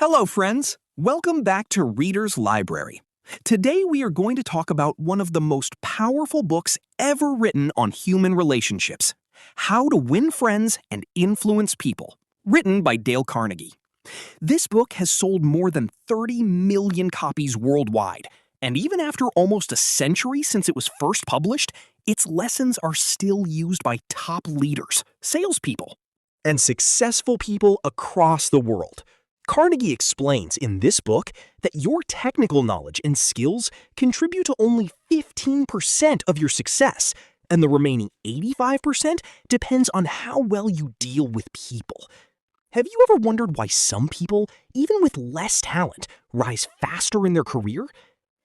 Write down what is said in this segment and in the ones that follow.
Hello, friends. Welcome back to Reader's Library. Today we are going to talk about one of the most powerful books ever written on human relationships, How to Win Friends and Influence People, written by Dale Carnegie. This book has sold more than 30 million copies worldwide, and even after almost a century since it was first published, its lessons are still used by top leaders, salespeople, and successful people across the world. Carnegie explains in this book that your technical knowledge and skills contribute to only 15% of your success, and the remaining 85% depends on how well you deal with people. Have you ever wondered why some people, even with less talent, rise faster in their career?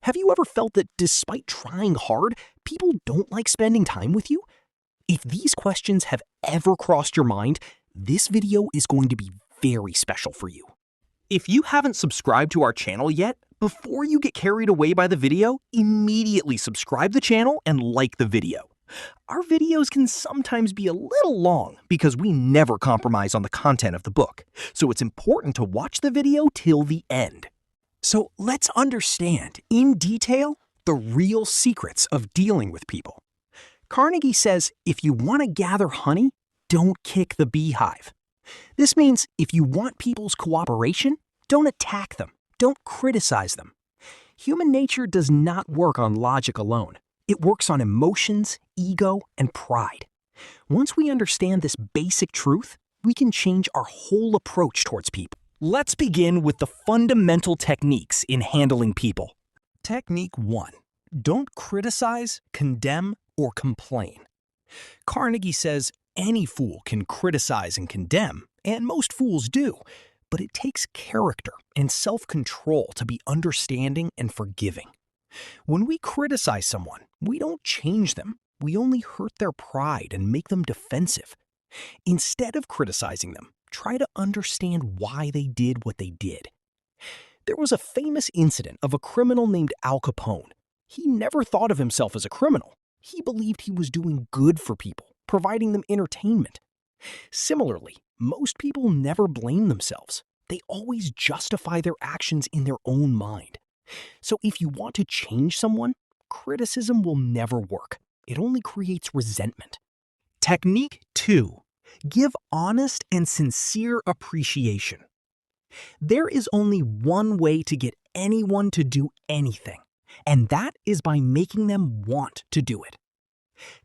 Have you ever felt that despite trying hard, people don't like spending time with you? If these questions have ever crossed your mind, this video is going to be very special for you. If you haven't subscribed to our channel yet, before you get carried away by the video, immediately subscribe the channel and like the video. Our videos can sometimes be a little long because we never compromise on the content of the book, so it's important to watch the video till the end. So let's understand, in detail, the real secrets of dealing with people. Carnegie says if you want to gather honey, don't kick the beehive. This means if you want people's cooperation, don't attack them, don't criticize them. Human nature does not work on logic alone. It works on emotions, ego, and pride. Once we understand this basic truth, we can change our whole approach towards people. Let's begin with the fundamental techniques in handling people. Technique 1. Don't criticize, condemn, or complain. Carnegie says any fool can criticize and condemn, and most fools do, but it takes character and self-control to be understanding and forgiving. When we criticize someone, we don't change them. We only hurt their pride and make them defensive. Instead of criticizing them, try to understand why they did what they did. There was a famous incident of a criminal named Al Capone. He never thought of himself as a criminal. He believed he was doing good for people, providing them entertainment. Similarly, most people never blame themselves. They always justify their actions in their own mind. So if you want to change someone, criticism will never work. It only creates resentment. Technique 2. Give honest and sincere appreciation. There is only one way to get anyone to do anything, and that is by making them want to do it.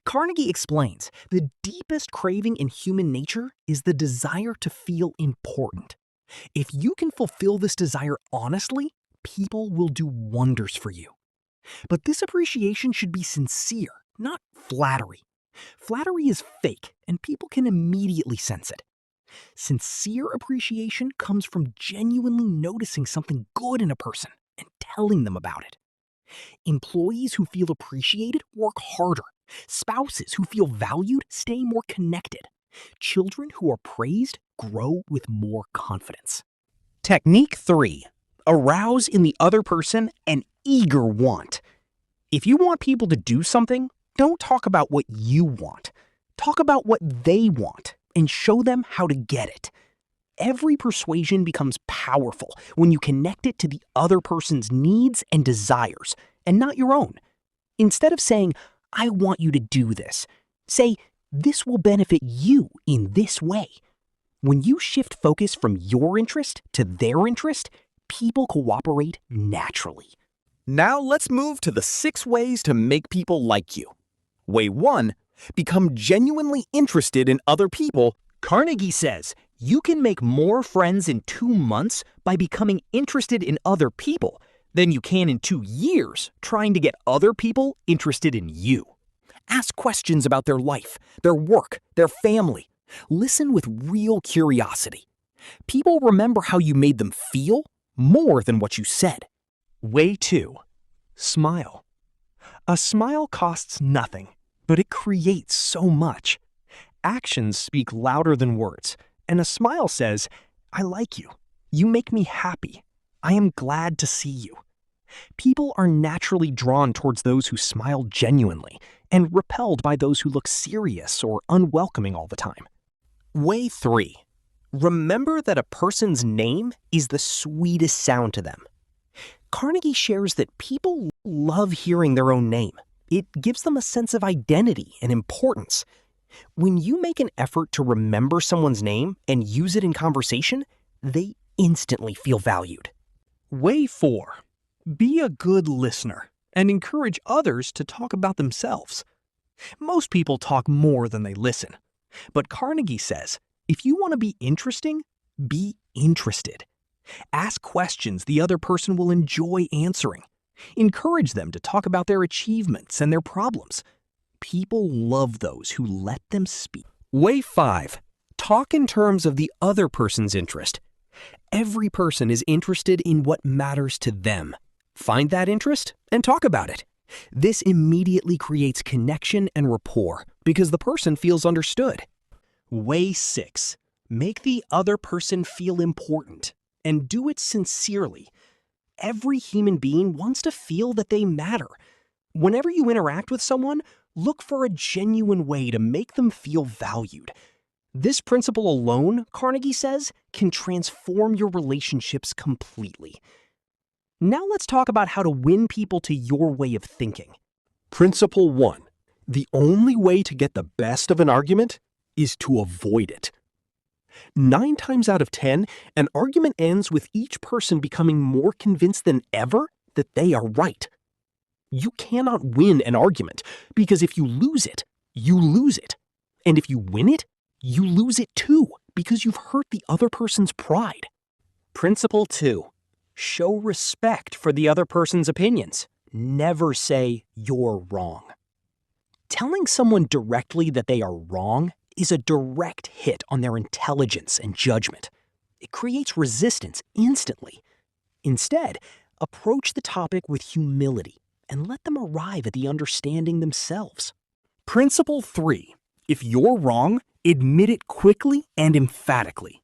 Carnegie explains the deepest craving in human nature is the desire to feel important. If you can fulfill this desire honestly, people will do wonders for you. But this appreciation should be sincere, not flattery. Flattery is fake, and people can immediately sense it. Sincere appreciation comes from genuinely noticing something good in a person and telling them about it. Employees who feel appreciated work harder. Spouses who feel valued stay more connected. Children who are praised grow with more confidence. Technique 3. Arouse in the other person an eager want. If you want people to do something, don't talk about what you want. Talk about what they want and show them how to get it. Every persuasion becomes powerful when you connect it to the other person's needs and desires, and not your own. Instead of saying, I want you to do this, say, this will benefit you in this way. When you shift focus from your interest to their interest, people cooperate naturally. Now let's move to the 6 ways to make people like you. Way 1. Become genuinely interested in other people. Carnegie says you can make more friends in 2 months by becoming interested in other people than you can in 2 years trying to get other people interested in you. Ask questions about their life, their work, their family. Listen with real curiosity. People remember how you made them feel more than what you said. Way 2. Smile. A smile costs nothing, but it creates so much. Actions speak louder than words, and a smile says, I like you. You make me happy. I am glad to see you. People are naturally drawn towards those who smile genuinely and repelled by those who look serious or unwelcoming all the time. Way 3. Remember that a person's name is the sweetest sound to them. Carnegie shares that people love hearing their own name. It gives them a sense of identity and importance. When you make an effort to remember someone's name and use it in conversation, they instantly feel valued. Way 4. Be a good listener and encourage others to talk about themselves. Most people talk more than they listen. But Carnegie says, if you want to be interesting, be interested. Ask questions the other person will enjoy answering. Encourage them to talk about their achievements and their problems. People love those who let them speak. Way 5. Talk in terms of the other person's interest. Every person is interested in what matters to them. Find that interest and talk about it. This immediately creates connection and rapport because the person feels understood. Way 6. Make the other person feel important and do it sincerely. Every human being wants to feel that they matter. Whenever you interact with someone, look for a genuine way to make them feel valued. This principle alone, Carnegie says, can transform your relationships completely. Now let's talk about how to win people to your way of thinking. Principle 1. The only way to get the best of an argument is to avoid it. 9 times out of 10, an argument ends with each person becoming more convinced than ever that they are right. You cannot win an argument because if you lose it, you lose it. And if you win it, you lose it too because you've hurt the other person's pride. Principle 2. Show respect for the other person's opinions. Never say, "You're wrong." Telling someone directly that they are wrong is a direct hit on their intelligence and judgment. It creates resistance instantly. Instead, approach the topic with humility and let them arrive at the understanding themselves. Principle 3. If you're wrong, admit it quickly and emphatically.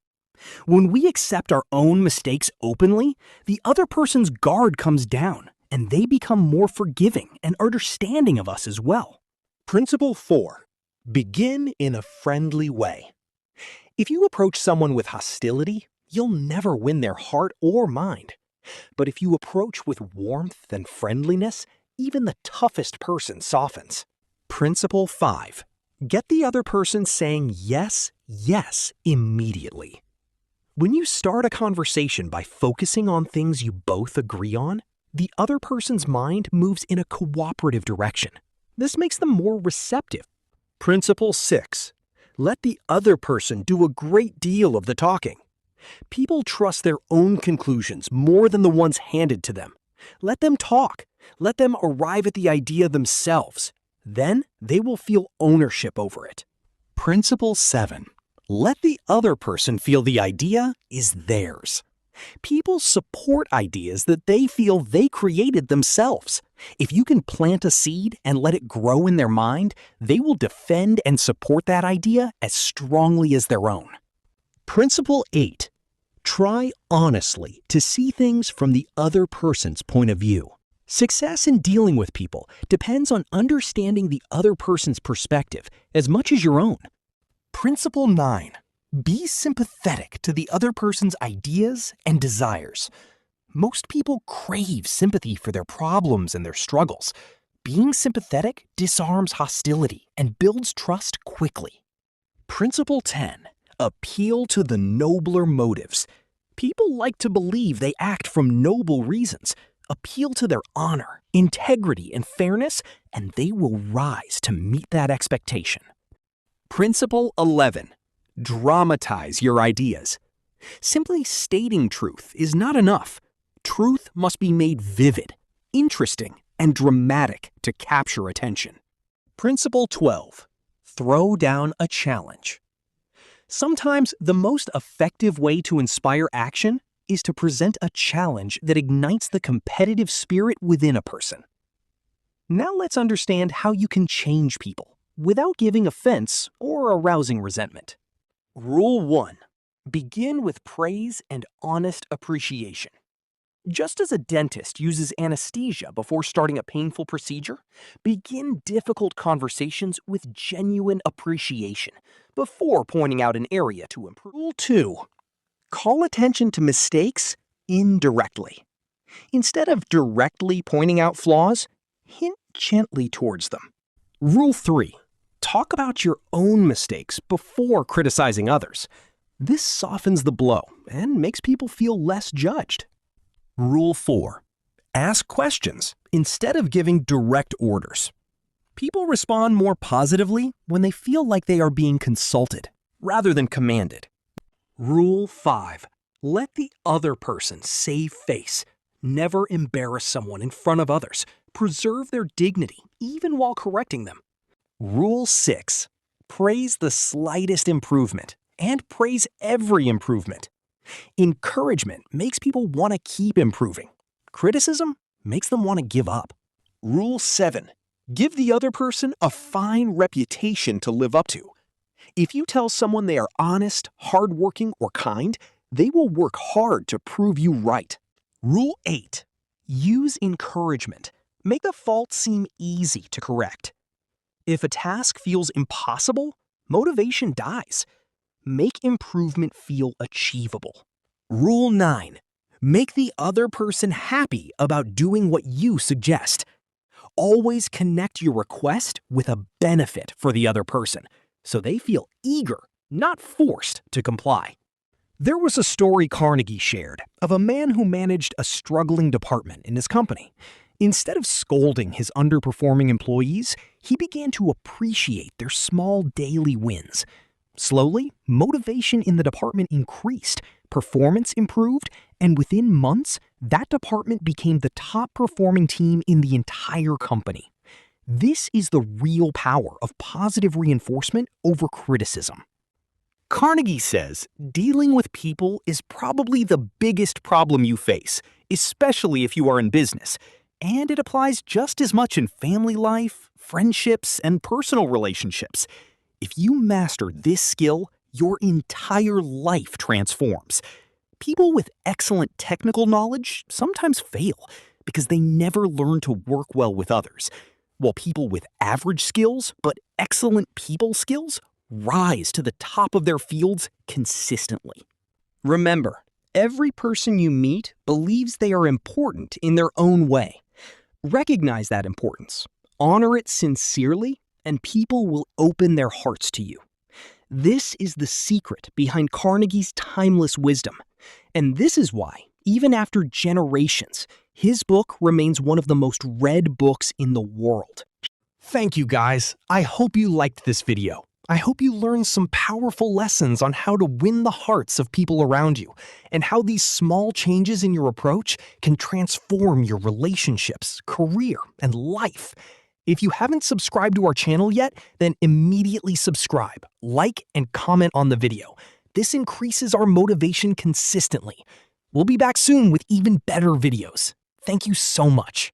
When we accept our own mistakes openly, the other person's guard comes down and they become more forgiving and understanding of us as well. Principle 4. Begin in a friendly way. If you approach someone with hostility, you'll never win their heart or mind. But if you approach with warmth and friendliness, even the toughest person softens. Principle 5. Get the other person saying yes, yes immediately. When you start a conversation by focusing on things you both agree on, the other person's mind moves in a cooperative direction. This makes them more receptive. Principle 6. Let the other person do a great deal of the talking. People trust their own conclusions more than the ones handed to them. Let them talk. Let them arrive at the idea themselves. Then they will feel ownership over it. Principle 7. Let the other person feel the idea is theirs. People support ideas that they feel they created themselves. If you can plant a seed and let it grow in their mind, they will defend and support that idea as strongly as their own. Principle 8. Try honestly to see things from the other person's point of view. Success in dealing with people depends on understanding the other person's perspective as much as your own. Principle 9. Be sympathetic to the other person's ideas and desires. Most people crave sympathy for their problems and their struggles. Being sympathetic disarms hostility and builds trust quickly. Principle 10. Appeal to the nobler motives. People like to believe they act from noble reasons. Appeal to their honor, integrity, and fairness, and they will rise to meet that expectation. Principle 11. Dramatize your ideas. Simply stating truth is not enough. Truth must be made vivid, interesting, and dramatic to capture attention. Principle 12. Throw down a challenge. Sometimes the most effective way to inspire action is to present a challenge that ignites the competitive spirit within a person. Now let's understand how you can change people without giving offense or arousing resentment. Rule 1. Begin with praise and honest appreciation. Just as a dentist uses anesthesia before starting a painful procedure, begin difficult conversations with genuine appreciation before pointing out an area to improve. Rule 2. Call attention to mistakes indirectly. Instead of directly pointing out flaws, hint gently towards them. Rule 3. Talk about your own mistakes before criticizing others. This softens the blow and makes people feel less judged. Rule 4. Ask questions instead of giving direct orders. People respond more positively when they feel like they are being consulted rather than commanded. Rule 5. Let the other person save face. Never embarrass someone in front of others. Preserve their dignity, even while correcting them. Rule 6. Praise the slightest improvement and praise every improvement. Encouragement makes people want to keep improving. Criticism makes them want to give up. Rule 7. Give the other person a fine reputation to live up to. If you tell someone they are honest, hardworking, or kind, they will work hard to prove you right. Rule 8. Use encouragement. Make the fault seem easy to correct. If a task feels impossible, motivation dies. Make improvement feel achievable. Rule 9. Make the other person happy about doing what you suggest. Always connect your request with a benefit for the other person, so they feel eager, not forced, to comply. There was a story Carnegie shared of a man who managed a struggling department in his company. Instead of scolding his underperforming employees, he began to appreciate their small daily wins. Slowly, motivation in the department increased, performance improved, and within months, that department became the top-performing team in the entire company. This is the real power of positive reinforcement over criticism. Carnegie says dealing with people is probably the biggest problem you face, especially if you are in business, and it applies just as much in family life, friendships, and personal relationships. If you master this skill, your entire life transforms. People with excellent technical knowledge sometimes fail because they never learn to work well with others, while people with average skills but excellent people skills rise to the top of their fields consistently. Remember, every person you meet believes they are important in their own way. Recognize that importance, honor it sincerely, and people will open their hearts to you. This is the secret behind Carnegie's timeless wisdom, and this is why, even after generations, his book remains one of the most read books in the world. Thank you, guys. I hope you liked this video. I hope you learned some powerful lessons on how to win the hearts of people around you, and how these small changes in your approach can transform your relationships, career, and life. If you haven't subscribed to our channel yet, then immediately subscribe, like, and comment on the video. This increases our motivation consistently. We'll be back soon with even better videos. Thank you so much.